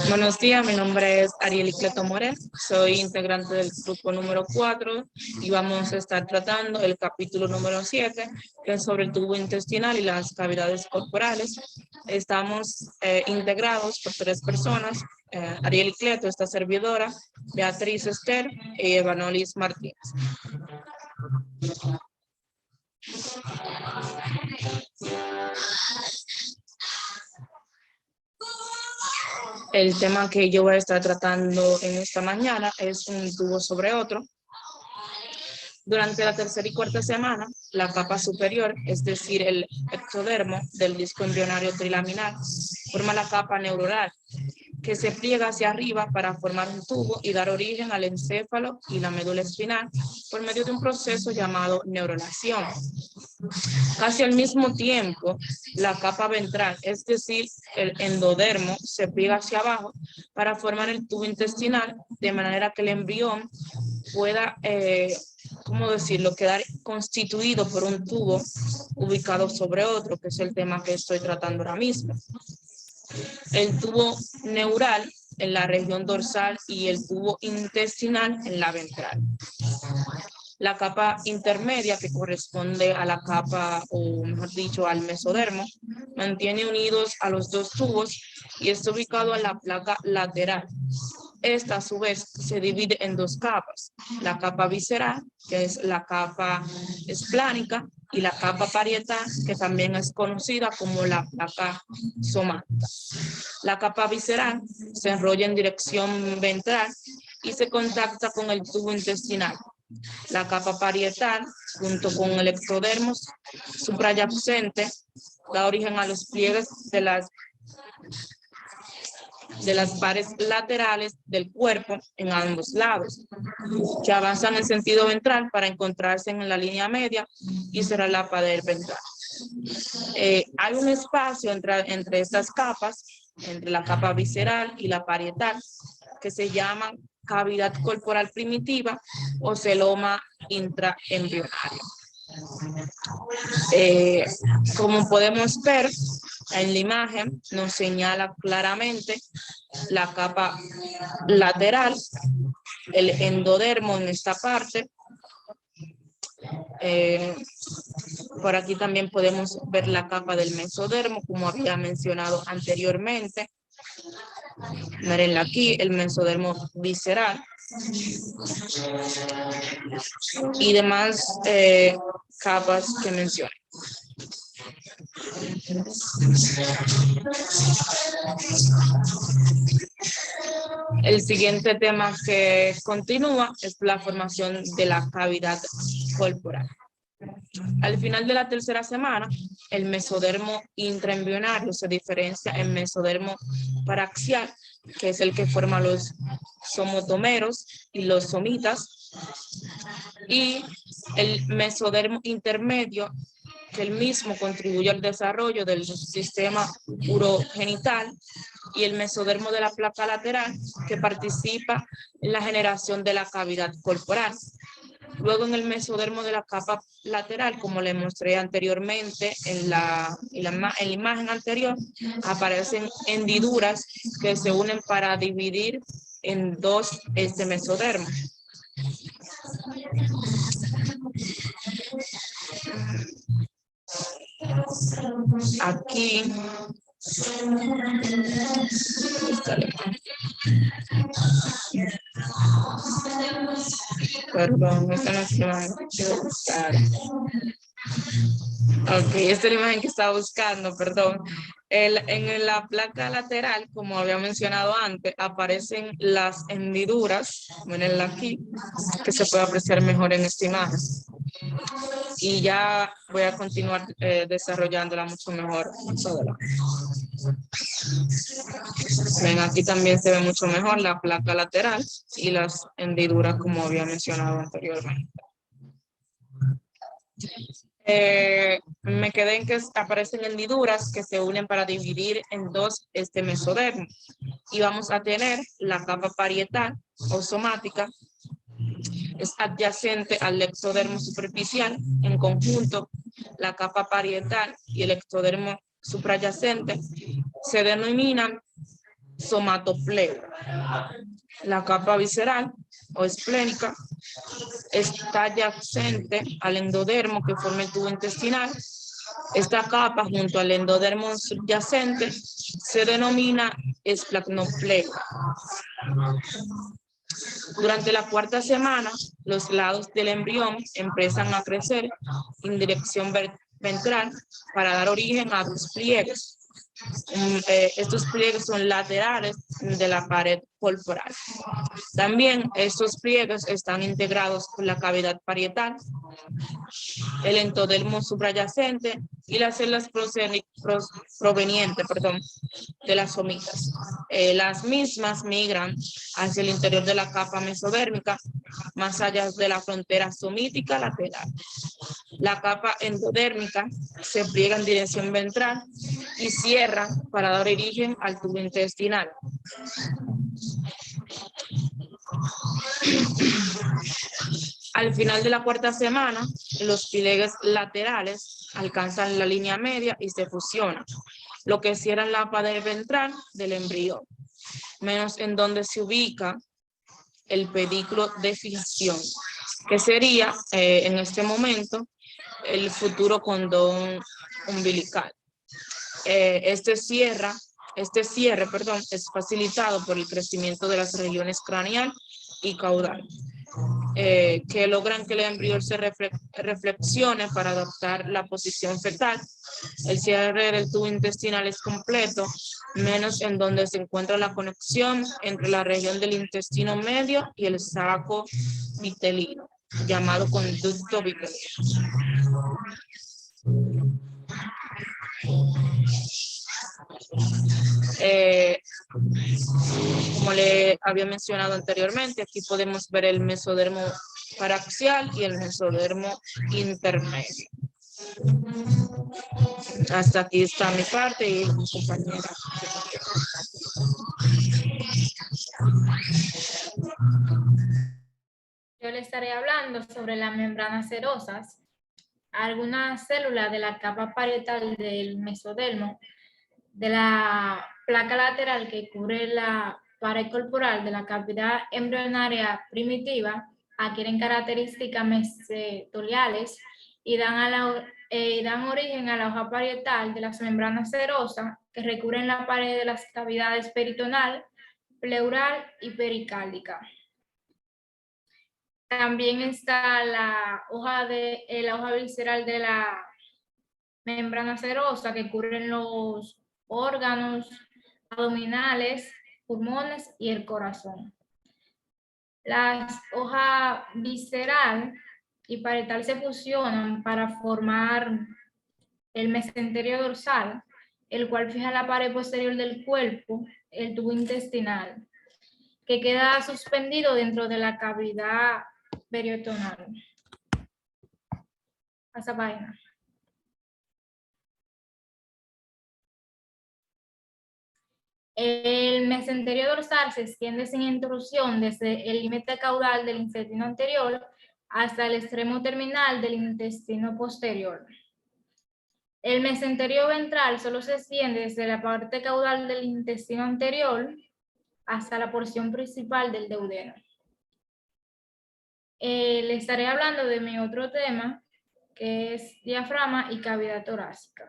Buenos días, mi nombre es Ariel Cleto Morel, soy integrante del grupo número 4 y vamos a estar tratando el capítulo número 7, que es sobre el tubo intestinal y las cavidades corporales. Estamos integrados por 3 personas, Ariel Cleto, esta servidora, Beatriz Esther y Evanolis Martínez. El tema que yo voy a estar tratando en esta mañana es un tubo sobre otro. Durante la tercera y cuarta semana, la capa superior, es decir, el ectodermo del disco embrionario trilaminar, forma la capa neuronal, que se pliega hacia arriba para formar un tubo y dar origen al encéfalo y la médula espinal por medio de un proceso llamado neurulación. Casi al mismo tiempo, la capa ventral, es decir, el endodermo, se pliega hacia abajo para formar el tubo intestinal, de manera que el embrión pueda, ¿cómo decirlo?, quedar constituido por un tubo ubicado sobre otro, que es el tema que estoy tratando ahora mismo. El tubo neural en la región dorsal y el tubo intestinal en la ventral. La capa intermedia, que corresponde a la capa, o mejor dicho, al mesodermo, mantiene unidos a los dos tubos y está ubicado en la placa lateral. Esta, a su vez, se divide en 2 capas. La capa visceral, que es la capa esplánica, y la capa parietal, que también es conocida como la placa somática. La capa visceral se enrolla en dirección ventral y se contacta con el tubo intestinal. La capa parietal, junto con el ectodermo suprayacente, da origen a los pliegues de las pares laterales del cuerpo en ambos lados, que avanzan en sentido ventral para encontrarse en la línea media y cerrar la pared ventral. Hay un espacio entre estas capas, entre la capa visceral y la parietal, que se llama cavidad corporal primitiva o celoma intraembrionario. Como podemos ver en la imagen, nos señala claramente la capa lateral, el endodermo en esta parte. Por aquí también podemos ver la capa del mesodermo, como había mencionado anteriormente. Mirenla aquí, el mesodermo visceral. Y demás capas que mencioné. El siguiente tema que continúa es la formación de la cavidad corporal. Al final de la tercera semana, el mesodermo intraembrionario se diferencia en mesodermo paraxial, que es el que forma los somotomeros y los somitas, y el mesodermo intermedio, que el mismo contribuye al desarrollo del sistema urogenital, y el mesodermo de la placa lateral, que participa en la generación de la cavidad corporal. Luego, en el mesodermo de la capa lateral, como le mostré anteriormente en la imagen anterior, aparecen hendiduras que se unen para dividir en 2 este mesodermo. Aquí perdón, esta no es la imagen que quiero buscar. Ok, esta es la imagen que estaba buscando, perdón. En la placa lateral, como había mencionado antes, aparecen las hendiduras, mirenla aquí, que se puede apreciar mejor en esta imagen. Y ya voy a continuar desarrollándola mucho mejor más adelante. Ven, aquí también se ve mucho mejor la placa lateral y las hendiduras, como había mencionado anteriormente. Me quedé en que aparecen hendiduras que se unen para dividir en 2 este mesodermo. Y vamos a tener la capa parietal o somática, es adyacente al ectodermo superficial. En conjunto, la capa parietal y el ectodermo suprayacente se denominan somatopleuros. La capa visceral o esplénica está adyacente al endodermo que forma el tubo intestinal. Esta capa junto al endodermo subyacente se denomina esplagnopleuros. Durante la cuarta semana, los lados del embrión empiezan a crecer en dirección ventral para dar origen a dos pliegues. Estos pliegues son laterales de la pared corporal. También estos pliegues están integrados con la cavidad parietal, el endodermo suprayacente y las células provenientes de las somitas. Las mismas migran hacia el interior de la capa mesodérmica, más allá de la frontera somítica lateral. La capa endodérmica se pliega en dirección ventral y cierra para dar origen al tubo intestinal. Al final de la cuarta semana, los pliegues laterales alcanzan la línea media y se fusionan, lo que cierra la pared ventral del embrión, menos en donde se ubica el pedículo de fijación, que sería en este momento el futuro condón umbilical. Este cierre, es facilitado por el crecimiento de las regiones craneal y caudal, que logran que el embrión se reflexione para adoptar la posición fetal. El cierre del tubo intestinal es completo, menos en donde se encuentra la conexión entre la región del intestino medio y el saco vitelino, llamado conducto vitelino. Como le había mencionado anteriormente, aquí podemos ver el mesodermo paraxial y el mesodermo intermedio. Hasta aquí está mi parte y mi compañera. Yo le estaré hablando sobre las membranas serosas. Algunas células de la capa parietal del mesodermo, de la placa lateral que cubre la pared corporal de la cavidad embrionaria primitiva, adquieren características mesoteliales y dan origen a la hoja parietal de las membranas serosas que recubren la pared de las cavidades peritonal, pleural y pericárdica. También está la hoja visceral de la membrana serosa que cubren los órganos abdominales, pulmones y el corazón. Las hojas visceral y parietal se fusionan para formar el mesenterio dorsal, el cual fija la pared posterior del cuerpo, el tubo intestinal, que queda suspendido dentro de la cavidad peritoneal. Esa página. El mesenterio dorsal se extiende sin intrusión desde el límite caudal del intestino anterior hasta el extremo terminal del intestino posterior. El mesenterio ventral solo se extiende desde la parte caudal del intestino anterior hasta la porción principal del duodeno. Le estaré hablando de mi otro tema, que es diafragma y cavidad torácica.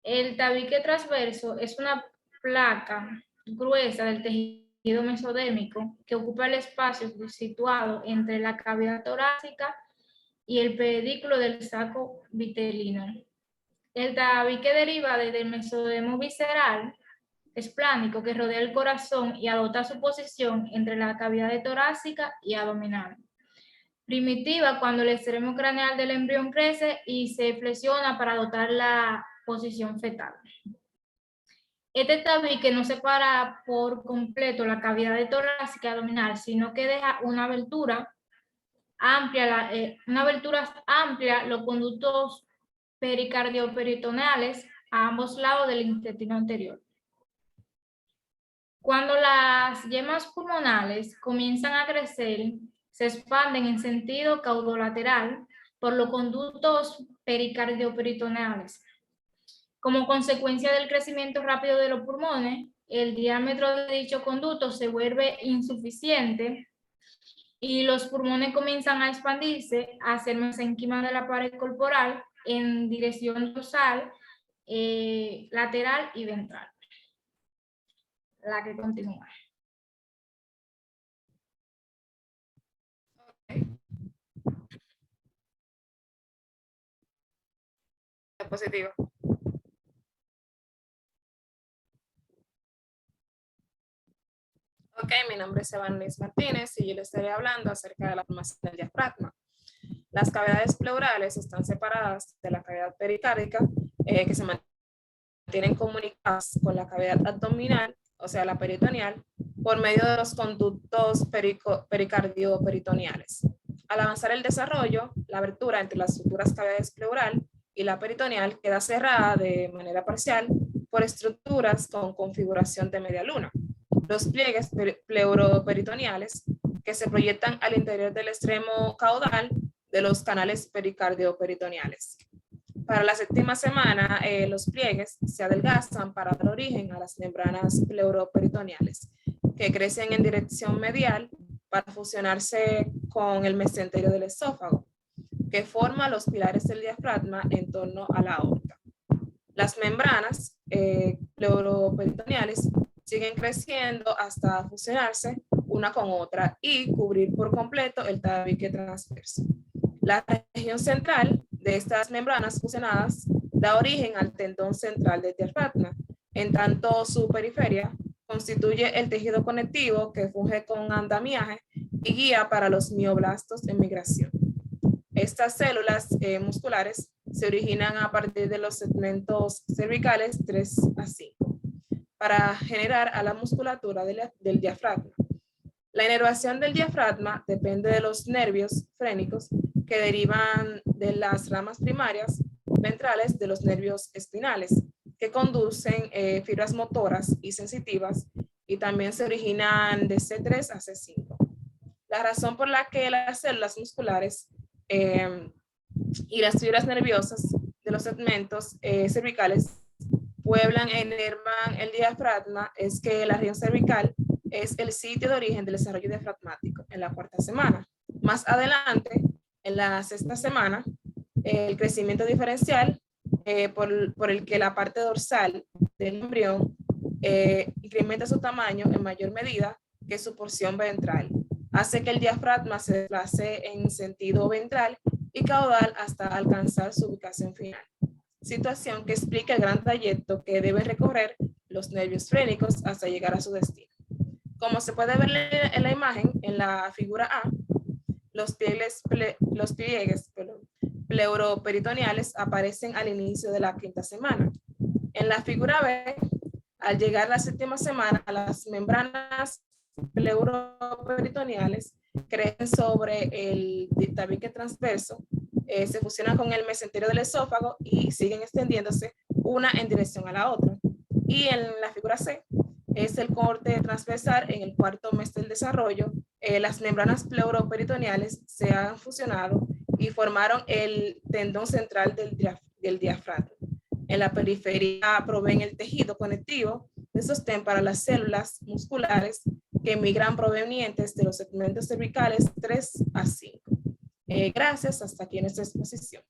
El tabique transverso es una placa gruesa del tejido mesodérmico que ocupa el espacio situado entre la cavidad torácica y el pedículo del saco vitelino. El tabique deriva del mesodermo visceral esplánico que rodea el corazón y adopta su posición entre la cavidad torácica y abdominal. Primitiva cuando el extremo craneal del embrión crece y se flexiona para adoptar la posición fetal. Este tabique no separa por completo la cavidad torácica y abdominal, sino que deja una abertura amplia, los conductos pericardioperitoneales a ambos lados del intestino anterior. Cuando las yemas pulmonales comienzan a crecer, se expanden en sentido caudolateral por los conductos pericardioperitoneales. Como consecuencia del crecimiento rápido de los pulmones, el diámetro de dicho conducto se vuelve insuficiente y los pulmones comienzan a expandirse hacia el mesenquima de la pared corporal en dirección dorsal, lateral y ventral. La que continúa. Positivo. Ok, mi nombre es Evan Luis Martínez y yo les estaré hablando acerca de la formación del diafragma. Las cavidades pleurales están separadas de la cavidad pericárdica que se mantienen comunicadas con la cavidad abdominal, o sea, la peritoneal, por medio de los conductos pericardioperitoneales. Al avanzar el desarrollo, la abertura entre las futuras cavidades pleural y la peritoneal queda cerrada de manera parcial por estructuras con configuración de media luna. Los pliegues pleuroperitoneales que se proyectan al interior del extremo caudal de los canales pericardioperitoneales. Para la séptima semana, los pliegues se adelgazan para dar origen a las membranas pleuroperitoneales, que crecen en dirección medial para fusionarse con el mesenterio del esófago, que forma los pilares del diafragma en torno a la aorta. Las membranas pleuroperitoneales siguen creciendo hasta fusionarse una con otra y cubrir por completo el tabique transverso. La región central de estas membranas fusionadas da origen al tendón central del diafragma, en tanto su periferia constituye el tejido conectivo que funge con andamiaje y guía para los mioblastos en migración. Estas células musculares se originan a partir de los segmentos cervicales 3 a 5 para generar a la musculatura del diafragma. La inervación del diafragma depende de los nervios frénicos que derivan de las ramas primarias ventrales de los nervios espinales, que conducen fibras motoras y sensitivas y también se originan de C3 a C5. La razón por la que las células musculares y las fibras nerviosas de los segmentos cervicales pueblan e inervan el diafragma es que la región cervical es el sitio de origen del desarrollo diafragmático en la cuarta semana. Más adelante, en la sexta semana, el crecimiento diferencial por el que la parte dorsal del embrión incrementa su tamaño en mayor medida que su porción ventral, hace que el diafragma se desplace en sentido ventral y caudal hasta alcanzar su ubicación final. Situación que explica el gran trayecto que deben recorrer los nervios frénicos hasta llegar a su destino. Como se puede ver en la imagen, en la figura A, los pliegues pleuroperitoneales aparecen al inicio de la quinta semana. En la figura B, al llegar a la séptima semana, las membranas pleuroperitoneales crecen sobre el tabique transverso, se fusionan con el mesenterio del esófago y siguen extendiéndose una en dirección a la otra. Y en la figura C es el corte transversal en el cuarto mes del desarrollo. Las membranas pleuroperitoneales se han fusionado y formaron el tendón central del diafragma. En la periferia proveen el tejido conectivo de sostén para las células musculares que migran provenientes de los segmentos cervicales 3 a 5. Gracias, hasta aquí en esta exposición.